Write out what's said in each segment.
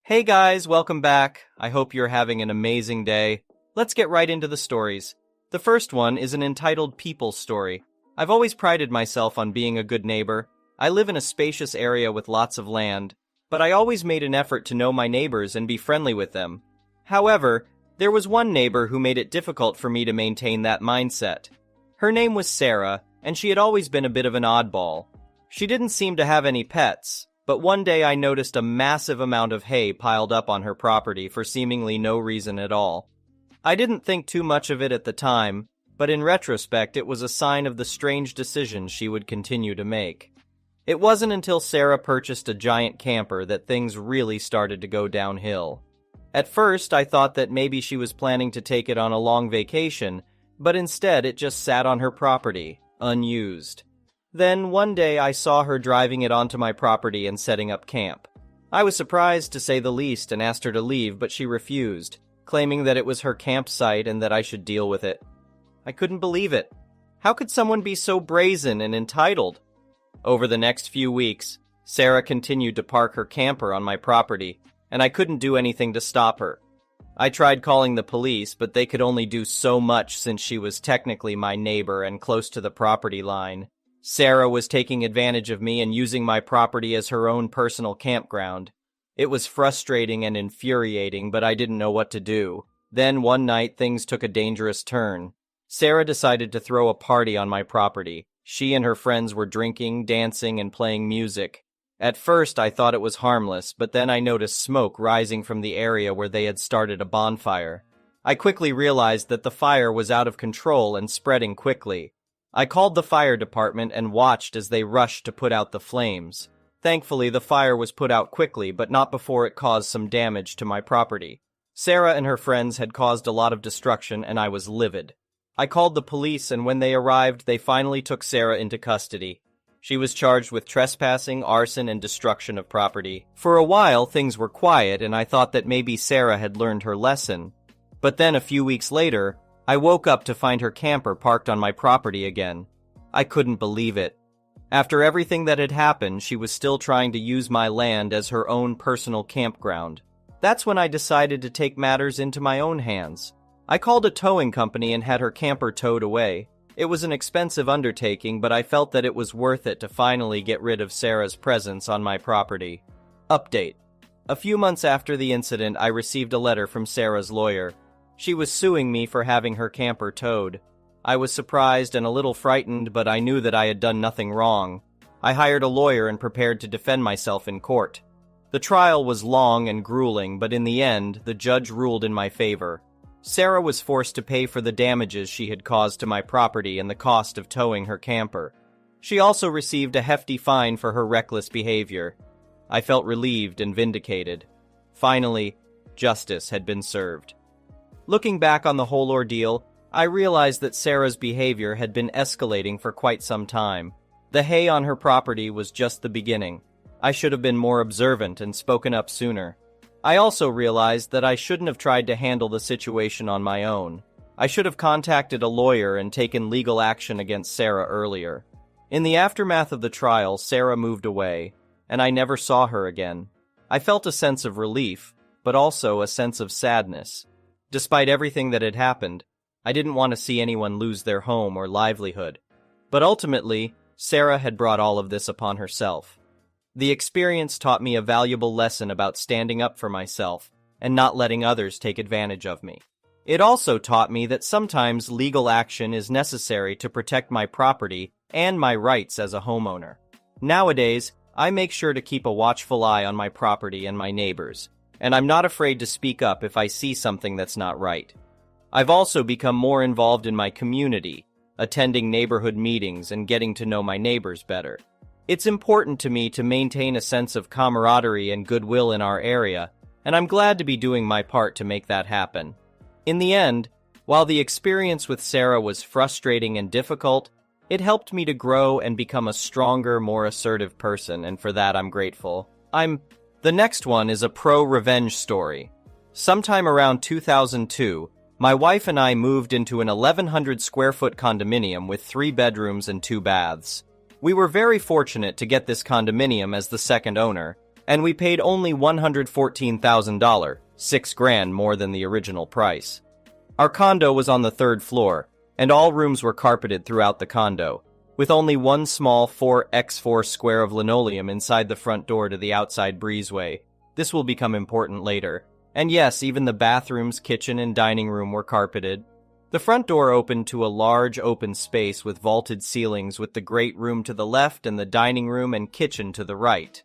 Hey guys, welcome back. I hope you're having an amazing day. Let's get right into the stories. The first one is an entitled People story. I've always prided myself on being a good neighbor. I live in a spacious area with lots of land, but I always made an effort to know my neighbors and be friendly with them. However, there was one neighbor who made it difficult for me to maintain that mindset. Her name was Sarah, and she had always been a bit of an oddball. She didn't seem to have any pets, but one day I noticed a massive amount of hay piled up on her property for seemingly no reason at all. I didn't think too much of it at the time, but in retrospect it was a sign of the strange decisions she would continue to make. It wasn't until Sarah purchased a giant camper that things really started to go downhill. At first I thought that maybe she was planning to take it on a long vacation, but instead it just sat on her property, unused. Then one day I saw her driving it onto my property and setting up camp. I was surprised to say the least and asked her to leave, but she refused, claiming that it was her campsite and that I should deal with it. I couldn't believe it. How could someone be so brazen and entitled? Over the next few weeks, Sarah continued to park her camper on my property, and I couldn't do anything to stop her. I tried calling the police, but they could only do so much since she was technically my neighbor and close to the property line. Sarah was taking advantage of me and using my property as her own personal campground. It was frustrating and infuriating, but I didn't know what to do. Then one night things took a dangerous turn. Sarah decided to throw a party on my property. She and her friends were drinking, dancing, and playing music. At first I thought it was harmless, but then I noticed smoke rising from the area where they had started a bonfire. I quickly realized that the fire was out of control and spreading quickly. I called the fire department and watched as they rushed to put out the flames. Thankfully, the fire was put out quickly, but not before it caused some damage to my property. Sarah and her friends had caused a lot of destruction, and I was livid. I called the police, and when they arrived, they finally took Sarah into custody. She was charged with trespassing, arson, and destruction of property. For a while, things were quiet, and I thought that maybe Sarah had learned her lesson. But then, a few weeks later, I woke up to find her camper parked on my property again. I couldn't believe it. After everything that had happened, she was still trying to use my land as her own personal campground. That's when I decided to take matters into my own hands. I called a towing company and had her camper towed away. It was an expensive undertaking, but I felt that it was worth it to finally get rid of Sarah's presence on my property. Update. A few months after the incident, I received a letter from Sarah's lawyer. She was suing me for having her camper towed. I was surprised and a little frightened, but I knew that I had done nothing wrong. I hired a lawyer and prepared to defend myself in court. The trial was long and grueling, but in the end, the judge ruled in my favor. Sarah was forced to pay for the damages she had caused to my property and the cost of towing her camper. She also received a hefty fine for her reckless behavior. I felt relieved and vindicated. Finally, justice had been served. Looking back on the whole ordeal, I realized that Sarah's behavior had been escalating for quite some time. The hay on her property was just the beginning. I should have been more observant and spoken up sooner. I also realized that I shouldn't have tried to handle the situation on my own. I should have contacted a lawyer and taken legal action against Sarah earlier. In the aftermath of the trial, Sarah moved away, and I never saw her again. I felt a sense of relief, but also a sense of sadness. Despite everything that had happened, I didn't want to see anyone lose their home or livelihood. But ultimately, Sarah had brought all of this upon herself. The experience taught me a valuable lesson about standing up for myself and not letting others take advantage of me. It also taught me that sometimes legal action is necessary to protect my property and my rights as a homeowner. Nowadays, I make sure to keep a watchful eye on my property and my neighbors, and I'm not afraid to speak up if I see something that's not right. I've also become more involved in my community, attending neighborhood meetings and getting to know my neighbors better. It's important to me to maintain a sense of camaraderie and goodwill in our area, and I'm glad to be doing my part to make that happen. In the end, while the experience with Sarah was frustrating and difficult, it helped me to grow and become a stronger, more assertive person, and for that I'm grateful. The next one is a pro-revenge story. Sometime around 2002, my wife and I moved into an 1,100 square foot condominium with 3 bedrooms and 2 baths. We were very fortunate to get this condominium as the second owner, and we paid only $114,000, $6,000 more than the original price. Our condo was on the third floor, and all rooms were carpeted throughout the condo, with only one small 4x4 square of linoleum inside the front door to the outside breezeway. This will become important later. And yes, even the bathrooms, kitchen, and dining room were carpeted. The front door opened to a large open space with vaulted ceilings, with the great room to the left and the dining room and kitchen to the right.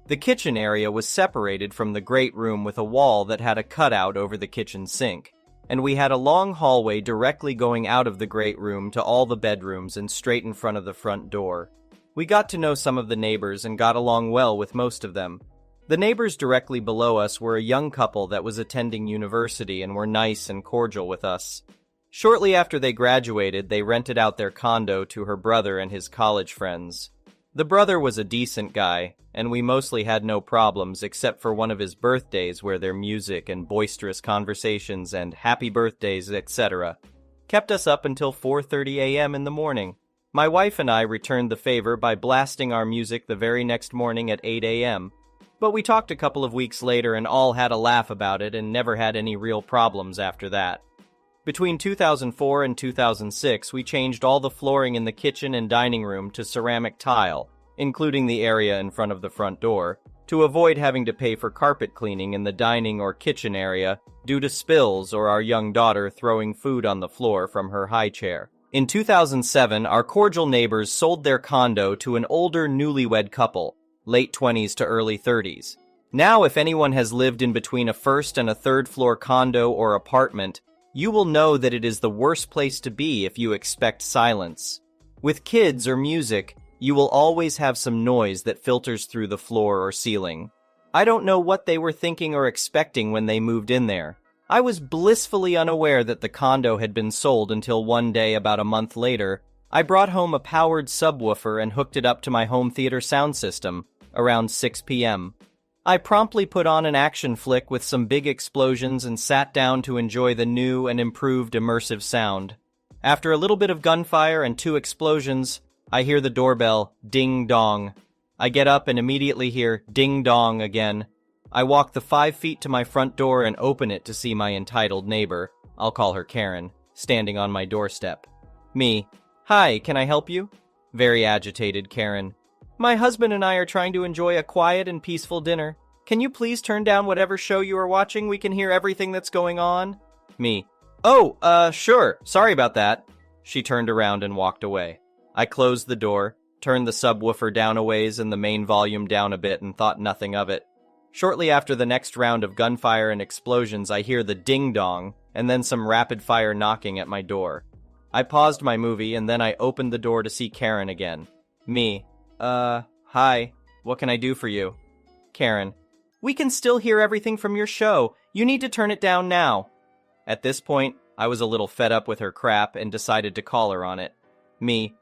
The kitchen area was separated from the great room with a wall that had a cutout over the kitchen sink, and we had a long hallway directly going out of the great room to all the bedrooms and straight in front of the front door. We got to know some of the neighbors and got along well with most of them. The neighbors directly below us were a young couple that was attending university and were nice and cordial with us. Shortly after they graduated, they rented out their condo to her brother and his college friends. The brother was a decent guy, and we mostly had no problems except for one of his birthdays where their music and boisterous conversations and happy birthdays, etc. kept us up until 4:30 a.m. in the morning. My wife and I returned the favor by blasting our music the very next morning at 8 a.m., but we talked a couple of weeks later and all had a laugh about it and never had any real problems after that. Between 2004 and 2006, we changed all the flooring in the kitchen and dining room to ceramic tile, including the area in front of the front door, to avoid having to pay for carpet cleaning in the dining or kitchen area due to spills or our young daughter throwing food on the floor from her high chair. In 2007, our cordial neighbors sold their condo to an older newlywed couple, late 20s to early 30s. Now, if anyone has lived in between a first and a third floor condo or apartment, you will know that it is the worst place to be if you expect silence. With kids or music, you will always have some noise that filters through the floor or ceiling. I don't know what they were thinking or expecting when they moved in there. I was blissfully unaware that the condo had been sold until one day about a month later, I brought home a powered subwoofer and hooked it up to my home theater sound system around 6 p.m. I promptly put on an action flick with some big explosions and sat down to enjoy the new and improved immersive sound. After a little bit of gunfire and 2 explosions, I hear the doorbell, ding dong. I get up and immediately hear ding dong again. I walk the 5 feet to my front door and open it to see my entitled neighbor, I'll call her Karen, standing on my doorstep. Me, hi, can I help you? Very agitated Karen. My husband and I are trying to enjoy a quiet and peaceful dinner. Can you please turn down whatever show you are watching? We can hear everything that's going on. Me, oh, sure, sorry about that. She turned around and walked away. I closed the door, turned the subwoofer down a ways and the main volume down a bit and thought nothing of it. Shortly after the next round of gunfire and explosions, I hear the ding-dong and then some rapid-fire knocking at my door. I paused my movie and then I opened the door to see Karen again. Me, hi, what can I do for you? Karen, we can still hear everything from your show. You need to turn it down now. At this point, I was a little fed up with her crap and decided to call her on it. Me,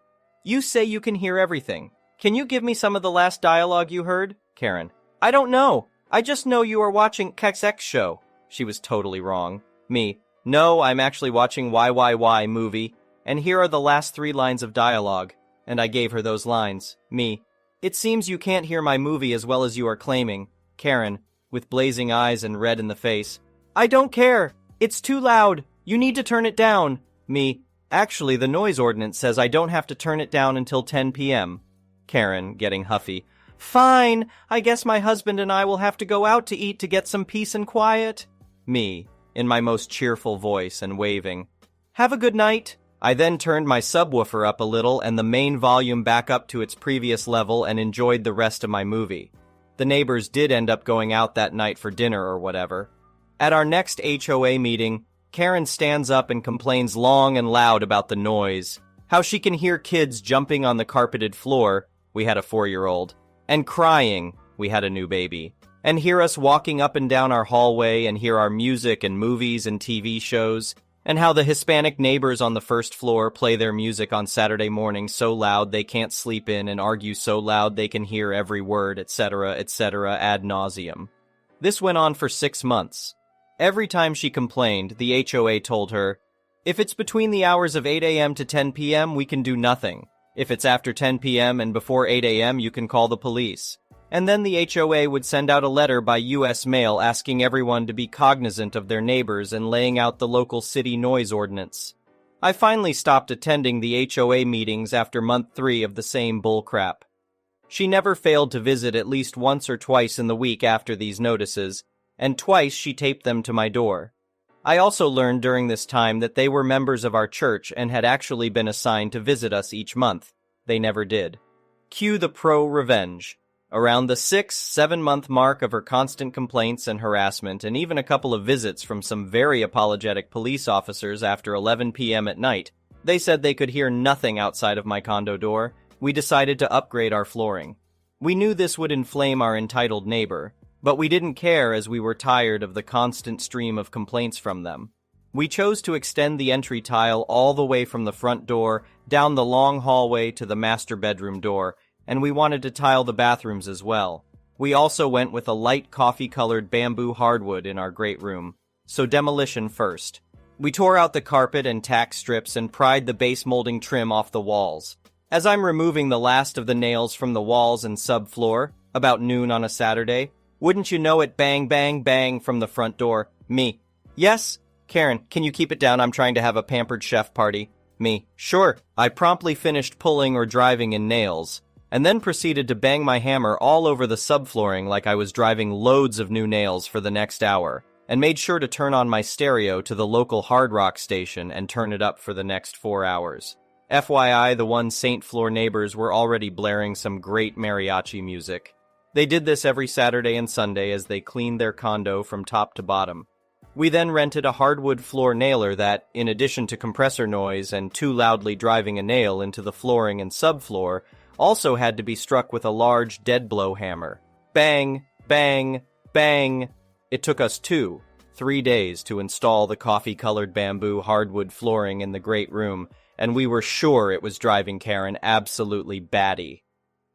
you say you can hear everything. Can you give me some of the last dialogue you heard? Karen, I don't know. I just know you are watching XX show. She was totally wrong. Me, no, I'm actually watching YYY movie, and here are the last 3 lines of dialogue. And I gave her those lines. Me, it seems you can't hear my movie as well as you are claiming. Karen, with blazing eyes and red in the face. I don't care. It's too loud. You need to turn it down. Me, actually the noise ordinance says I don't have to turn it down until 10 p.m. Karen, getting huffy. Fine, I guess my husband and I will have to go out to eat to get some peace and quiet. Me, in my most cheerful voice and waving. Have a good night. I then turned my subwoofer up a little and the main volume back up to its previous level and enjoyed the rest of my movie. The neighbors did end up going out that night for dinner or whatever. At our next HOA meeting, Karen stands up and complains long and loud about the noise, how she can hear kids jumping on the carpeted floor, we had a 4-year-old, and crying, we had a new baby, and hear us walking up and down our hallway and hear our music and movies and TV shows, and how the Hispanic neighbors on the first floor play their music on Saturday mornings so loud they can't sleep in and argue so loud they can hear every word, etc., ad nauseum. This went on for 6 months. Every time she complained, the HOA told her, if it's between the hours of 8 a.m. to 10 p.m., we can do nothing. If it's after 10 p.m. and before 8 a.m., you can call the police. And then the HOA would send out a letter by US mail asking everyone to be cognizant of their neighbors and laying out the local city noise ordinance. I finally stopped attending the HOA meetings after month 3 of the same bullcrap. She never failed to visit at least once or twice in the week after these notices, and twice she taped them to my door. I also learned during this time that they were members of our church and had actually been assigned to visit us each month. They never did. Cue the pro-revenge. Around the 6-7 month mark of her constant complaints and harassment, and even a couple of visits from some very apologetic police officers after 11 p.m. at night, they said they could hear nothing outside of my condo door. We decided to upgrade our flooring. We knew this would inflame our entitled neighbor, but we didn't care as we were tired of the constant stream of complaints from them. We chose to extend the entry tile all the way from the front door, down the long hallway to the master bedroom door, and we wanted to tile the bathrooms as well. We also went with a light coffee-colored bamboo hardwood in our great room. So demolition first. We tore out the carpet and tack strips and pried the base molding trim off the walls. As I'm removing the last of the nails from the walls and subfloor, about noon on a Saturday, wouldn't you know it, bang, bang, bang from the front door. Me. Yes? Karen, can you keep it down? I'm trying to have a pampered chef party. Me. Sure. I promptly finished pulling or driving in nails, and then proceeded to bang my hammer all over the subflooring like I was driving loads of new nails for the next hour, and made sure to turn on my stereo to the local hard rock station and turn it up for the next 4 hours. FYI, the one Saint Floor neighbors were already blaring some great mariachi music. They did this every Saturday and Sunday as they cleaned their condo from top to bottom. We then rented a hardwood floor nailer that, in addition to compressor noise and too loudly driving a nail into the flooring and subfloor, also had to be struck with a large dead blow hammer. Bang, bang, bang. It took us 2-3 days to install the coffee-colored bamboo hardwood flooring in the great room, and we were sure it was driving Karen absolutely batty.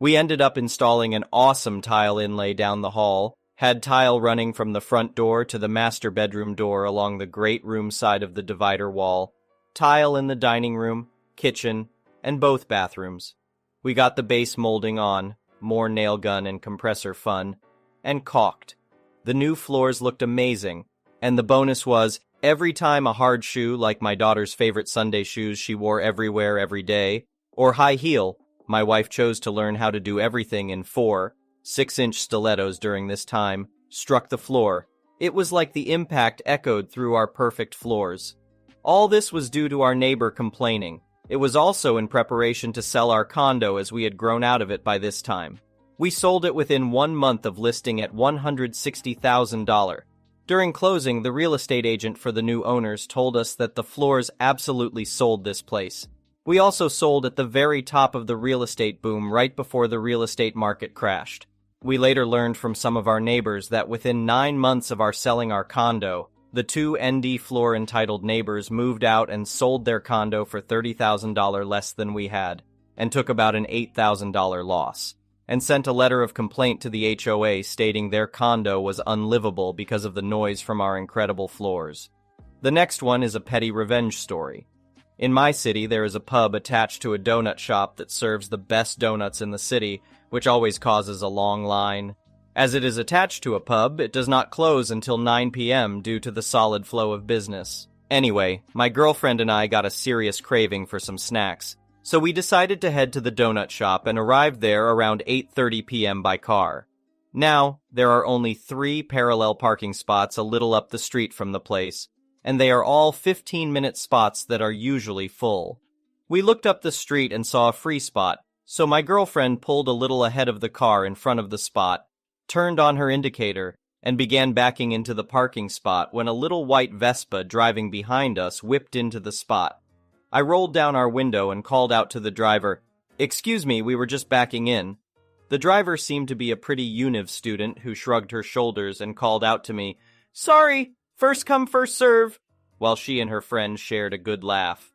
We ended up installing an awesome tile inlay down the hall, had tile running from the front door to the master bedroom door along the great room side of the divider wall, tile in the dining room, kitchen, and both bathrooms. We got the base molding on, more nail gun and compressor fun, and caulked. The new floors looked amazing, and the bonus was, every time a hard shoe like my daughter's favorite Sunday shoes she wore everywhere every day, or high heel, my wife chose to learn how to do everything in 4-6-inch stilettos during this time, struck the floor. It was like the impact echoed through our perfect floors. All this was due to our neighbor complaining. It was also in preparation to sell our condo as we had grown out of it by this time. We sold it within 1 month of listing at $160,000. During closing, the real estate agent for the new owners told us that the floors absolutely sold this place. We also sold at the very top of the real estate boom right before the real estate market crashed. We later learned from some of our neighbors that within 9 months of our selling our condo, the 2 ND floor entitled neighbors moved out and sold their condo for $30,000 less than we had, and took about an $8,000 loss, and sent a letter of complaint to the HOA stating their condo was unlivable because of the noise from our incredible floors. The next one is a petty revenge story. In my city, there is a pub attached to a donut shop that serves the best donuts in the city, which always causes a long line. As it is attached to a pub, it does not close until 9 p.m. due to the solid flow of business. Anyway, my girlfriend and I got a serious craving for some snacks, so we decided to head to the donut shop and arrived there around 8:30 p.m. by car. Now, there are only 3 parallel parking spots a little up the street from the place, and they are all 15-minute spots that are usually full. We looked up the street and saw a free spot, so my girlfriend pulled a little ahead of the car in front of the spot, turned on her indicator, and began backing into the parking spot when a little white Vespa driving behind us whipped into the spot. I rolled down our window and called out to the driver, "Excuse me, we were just backing in." The driver seemed to be a pretty univ student who shrugged her shoulders and called out to me, "Sorry, first come, first serve," while she and her friend shared a good laugh.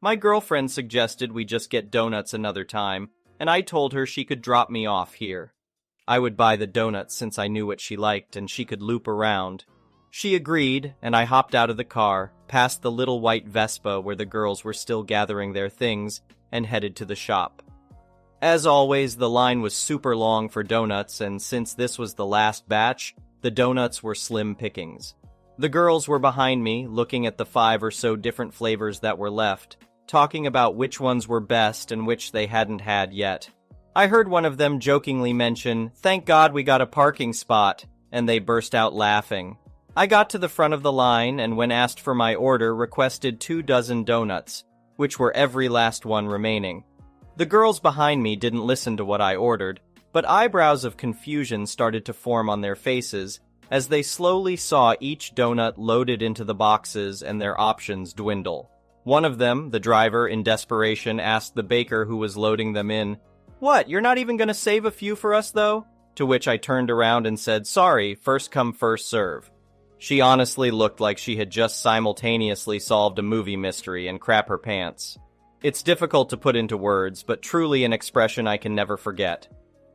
My girlfriend suggested we just get donuts another time, and I told her she could drop me off here. I would buy the donuts since I knew what she liked and she could loop around. She agreed, and I hopped out of the car, past the little white Vespa where the girls were still gathering their things, and headed to the shop. As always, the line was super long for donuts, and since this was the last batch, the donuts were slim pickings. The girls were behind me, looking at the 5 or so different flavors that were left, talking about which ones were best and which they hadn't had yet. I heard one of them jokingly mention, "Thank God we got a parking spot," and they burst out laughing. I got to the front of the line and when asked for my order, requested 2 dozen donuts, which were every last one remaining. The girls behind me didn't listen to what I ordered, but eyebrows of confusion started to form on their faces as they slowly saw each donut loaded into the boxes and their options dwindle. One of them, the driver, in desperation, asked the baker who was loading them in, "What, you're not even going to save a few for us, though?" To which I turned around and said, "Sorry, first come, first serve." She honestly looked like she had just simultaneously solved a movie mystery and crap her pants. It's difficult to put into words, but truly an expression I can never forget.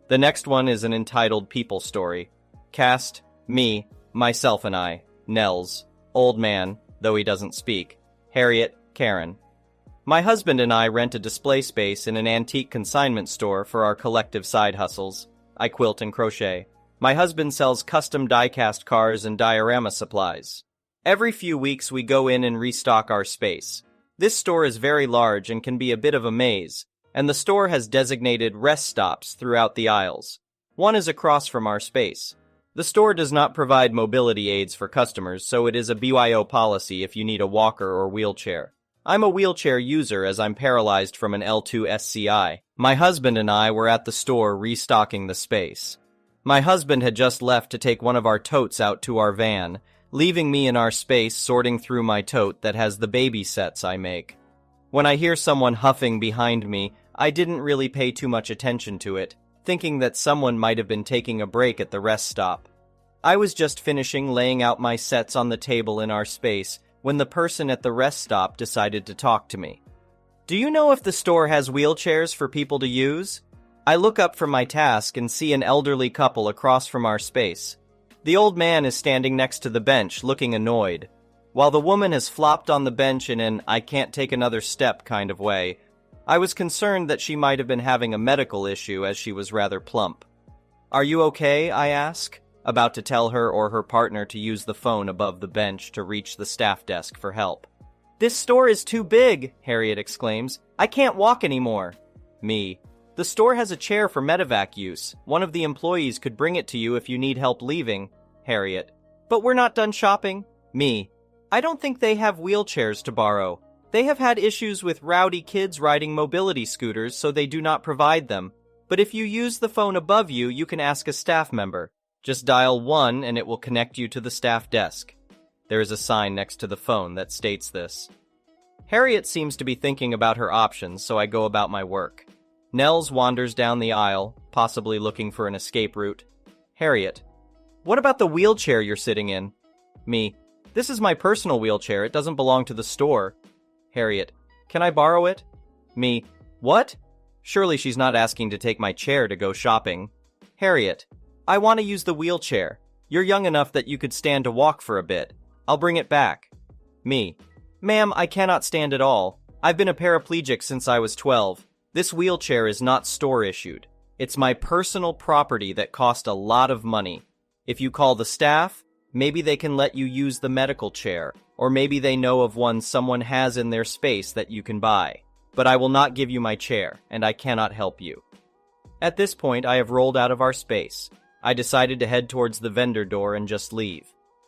The next one is an entitled people story. Cast, me, myself and I, Nels, old man, though he doesn't speak, Harriet, Karen. My husband and I rent a display space in an antique consignment store for our collective side hustles. I quilt and crochet. My husband sells custom die-cast cars and diorama supplies. Every few weeks we go in and restock our space. This store is very large and can be a bit of a maze, and the store has designated rest stops throughout the aisles. One is across from our space. The store does not provide mobility aids for customers, so it is a BYO policy if you need a walker or wheelchair. I'm a wheelchair user as I'm paralyzed from an L2 SCI. My husband and I were at the store restocking the space. My husband had just left to take one of our totes out to our van, leaving me in our space sorting through my tote that has the baby sets I make. When I hear someone huffing behind me, I didn't really pay too much attention to it, thinking that someone might have been taking a break at the rest stop. I was just finishing laying out my sets on the table in our space when the person at the rest stop decided to talk to me. "Do you know if the store has wheelchairs for people to use?" I look up from my task and see an elderly couple across from our space. The old man is standing next to the bench, looking annoyed, while the woman has flopped on the bench in an "I can't take another step" kind of way. I was concerned that she might have been having a medical issue as she was rather plump. "Are you okay?" I ask, about to tell her or her partner to use the phone above the bench to reach the staff desk for help. "This store is too big," Harriet exclaims. "I can't walk anymore." Me. "The store has a chair for medevac use. One of the employees could bring it to you if you need help leaving." Harriet. "But we're not done shopping." Me. "I don't think they have wheelchairs to borrow. They have had issues with rowdy kids riding mobility scooters, so they do not provide them. But if you use the phone above you, you can ask a staff member. Just dial 1 and it will connect you to the staff desk." There is a sign next to the phone that states this. Harriet seems to be thinking about her options, so I go about my work. Nels wanders down the aisle, possibly looking for an escape route. Harriet. "What about the wheelchair you're sitting in?" Me. "This is my personal wheelchair. It doesn't belong to the store." Harriet. "Can I borrow it?" Me. "What? Surely she's not asking to take my chair to go shopping." Harriet. "I want to use the wheelchair. You're young enough that you could stand to walk for a bit. I'll bring it back." Me. "Ma'am, I cannot stand at all. I've been a paraplegic since I was 12. This wheelchair is not store issued. It's my personal property that cost a lot of money. If you call the staff, maybe they can let you use the medical chair, or maybe they know of one someone has in their space that you can buy. But I will not give you my chair, and I cannot help you." At this point, I have rolled out of our space. I decided to head towards the vendor door and just leave.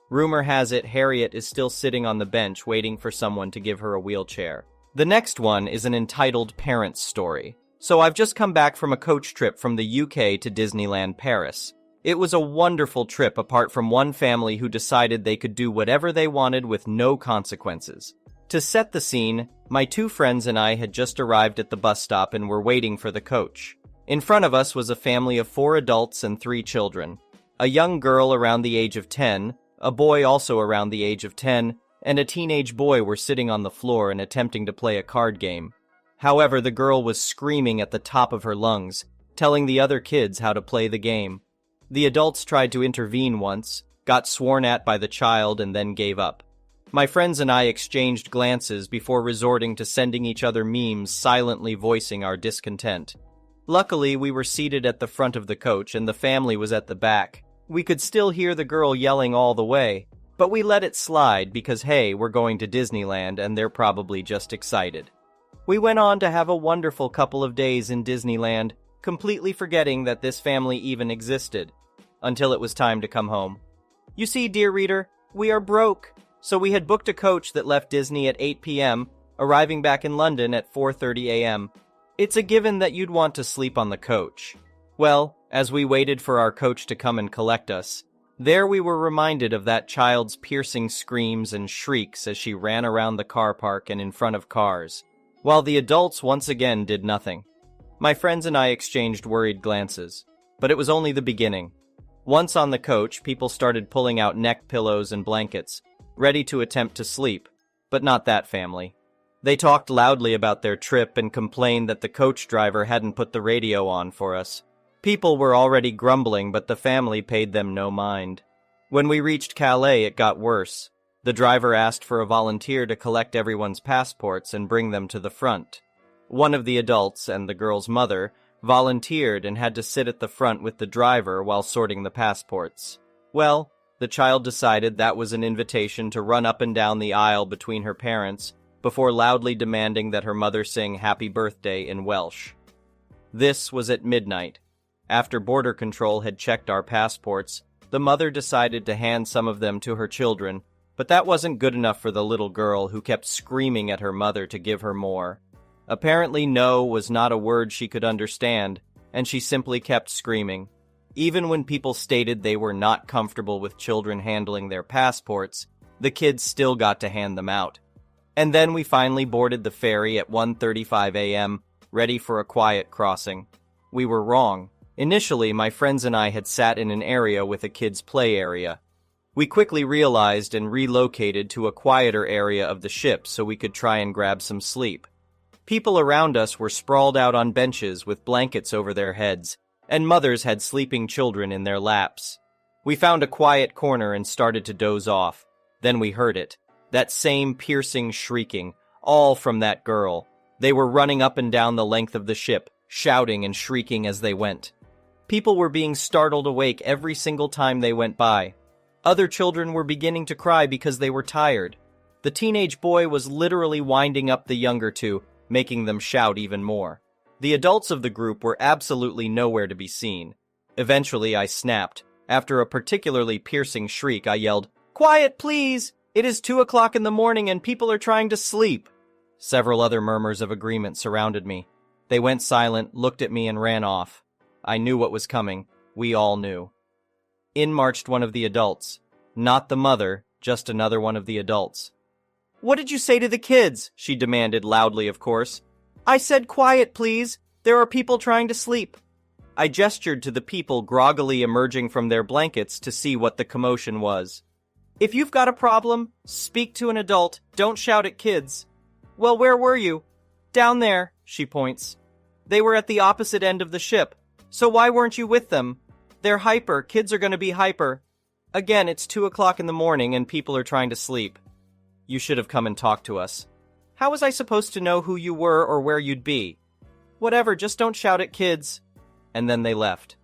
Rumor has it Harriet is still sitting on the bench waiting for someone to give her a wheelchair. The next one is an entitled parents story. So I've just come back from a coach trip from the UK to Disneyland Paris. It was a wonderful trip apart from one family who decided they could do whatever they wanted with no consequences. To set the scene, my 2 friends and I had just arrived at the bus stop and were waiting for the coach. In front of us was a family of 4 adults and 3 children. A young girl around the age of 10, a boy also around the age of 10, and a teenage boy were sitting on the floor and attempting to play a card game. However, the girl was screaming at the top of her lungs, telling the other kids how to play the game. The adults tried to intervene once, got sworn at by the child, and then gave up. My friends and I exchanged glances before resorting to sending each other memes silently voicing our discontent. Luckily, we were seated at the front of the coach and the family was at the back. We could still hear the girl yelling all the way, but we let it slide because, hey, we're going to Disneyland and they're probably just excited. We went on to have a wonderful couple of days in Disneyland, completely forgetting that this family even existed, until it was time to come home. You see, dear reader, we are broke, so we had booked a coach that left Disney at 8 p.m., arriving back in London at 4:30 a.m. It's a given that you'd want to sleep on the coach. Well, as we waited for our coach to come and collect us, there we were reminded of that child's piercing screams and shrieks as she ran around the car park and in front of cars, while the adults once again did nothing. My friends and I exchanged worried glances, but it was only the beginning. Once on the coach, people started pulling out neck pillows and blankets, ready to attempt to sleep, but not that family. They talked loudly about their trip and complained that the coach driver hadn't put the radio on for us. People were already grumbling, but the family paid them no mind. When we reached Calais, it got worse. The driver asked for a volunteer to collect everyone's passports and bring them to the front. One of the adults, and the girl's mother, volunteered and had to sit at the front with the driver while sorting the passports. Well, the child decided that was an invitation to run up and down the aisle between her parents before loudly demanding that her mother sing Happy Birthday in Welsh. This was at midnight. After border control had checked our passports, the mother decided to hand some of them to her children, but that wasn't good enough for the little girl who kept screaming at her mother to give her more. Apparently no was not a word she could understand, and she simply kept screaming. Even when people stated they were not comfortable with children handling their passports, the kids still got to hand them out. And then we finally boarded the ferry at 1:35 a.m., ready for a quiet crossing. We were wrong. Initially, my friends and I had sat in an area with a kids' play area. We quickly realized and relocated to a quieter area of the ship so we could try and grab some sleep. People around us were sprawled out on benches with blankets over their heads, and mothers had sleeping children in their laps. We found a quiet corner and started to doze off. Then we heard it. That same piercing shrieking, all from that girl. They were running up and down the length of the ship, shouting and shrieking as they went. People were being startled awake every single time they went by. Other children were beginning to cry because they were tired. The teenage boy was literally winding up the younger two, making them shout even more. The adults of the group were absolutely nowhere to be seen. Eventually, I snapped. After a particularly piercing shriek, I yelled, "Quiet, please! It is 2 o'clock in the morning and people are trying to sleep." Several other murmurs of agreement surrounded me. They went silent, looked at me, and ran off. I knew what was coming. We all knew. In marched one of the adults. Not the mother, just another one of the adults. "What did you say to the kids?" she demanded, loudly of course. "I said quiet, please. There are people trying to sleep." I gestured to the people groggily emerging from their blankets to see what the commotion was. "If you've got a problem, speak to an adult. Don't shout at kids." "Well, where were you?" "Down there," she points. "They were at the opposite end of the ship. So why weren't you with them? They're hyper. Kids are going to be hyper. Again, it's 2 o'clock in the morning and people are trying to sleep." "You should have come and talked to us." "How was I supposed to know who you were or where you'd be?" "Whatever, just don't shout at kids." And then they left.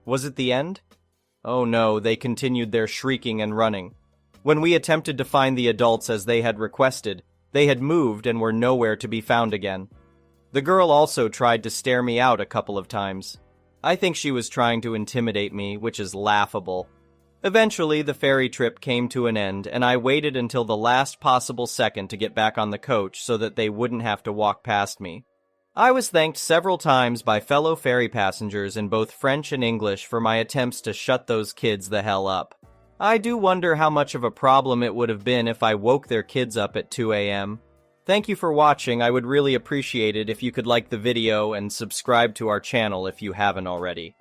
Was it the end? Oh no, they continued their shrieking and running. When we attempted to find the adults as they had requested, they had moved and were nowhere to be found again. The girl also tried to stare me out a couple of times. I think she was trying to intimidate me, which is laughable. Eventually, the ferry trip came to an end, and I waited until the last possible second to get back on the coach so that they wouldn't have to walk past me. I was thanked several times by fellow ferry passengers in both French and English for my attempts to shut those kids the hell up. I do wonder how much of a problem it would have been if I woke their kids up at 2 a.m. Thank you for watching. I would really appreciate it if you could like the video and subscribe to our channel if you haven't already.